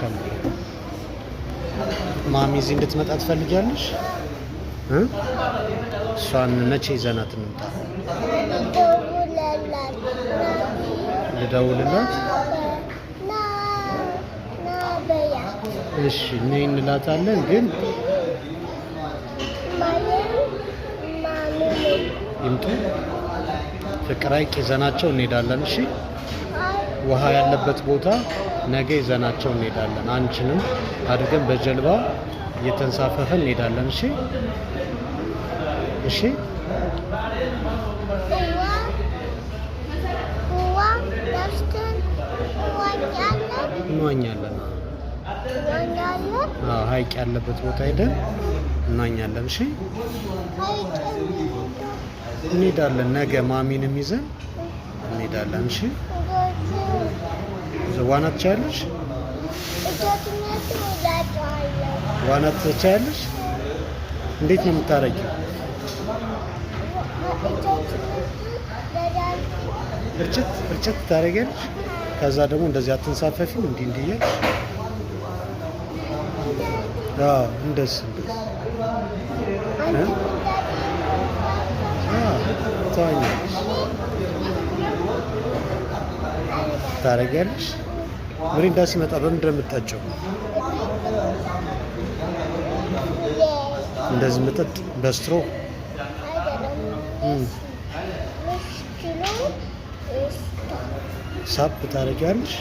እነግርሻለሁ። ማሚ እዚህ እንድትመጣ ትፈልጊያለሽ? እሷን መቼ ይዘናት እንምጣ? ልደውልላት? እሺ ነይ እንላታለን። ግን ይምጡ። ፍቅር ሐይቅ ይዘናቸው እንሄዳለን። እሺ ውሃ ያለበት ቦታ ነገ ይዘናቸው እንሄዳለን። አንቺንም አድርገን በጀልባ እየተንሳፈፈን እንሄዳለን። እሺ እሺ እንዋኛለን። ሐይቅ ያለበት ቦታ ሄደን እንዋኛለን። እሺ እንሄዳለን። ነገ ማሚንም ይዘን እንሄዳለን። እሺ ዋና ትችያለሽ? ዋና ትችያለሽ? እንዴት ነው የምታረጊው? እርጭት ታደርጊያለሽ። ከዛ ደግሞ እንደዚህ አትንሳፈፊም። እንዲህ እያልሽ እንደዚህ ትዋኛለሽ ታደርጊያለሽ። ሚሪንዳ ሲመጣ በምንድን ነው የምትጠጪው? እንደዚህ መጠጥ በስትሮ ሳብ ታደርጊያለሽ።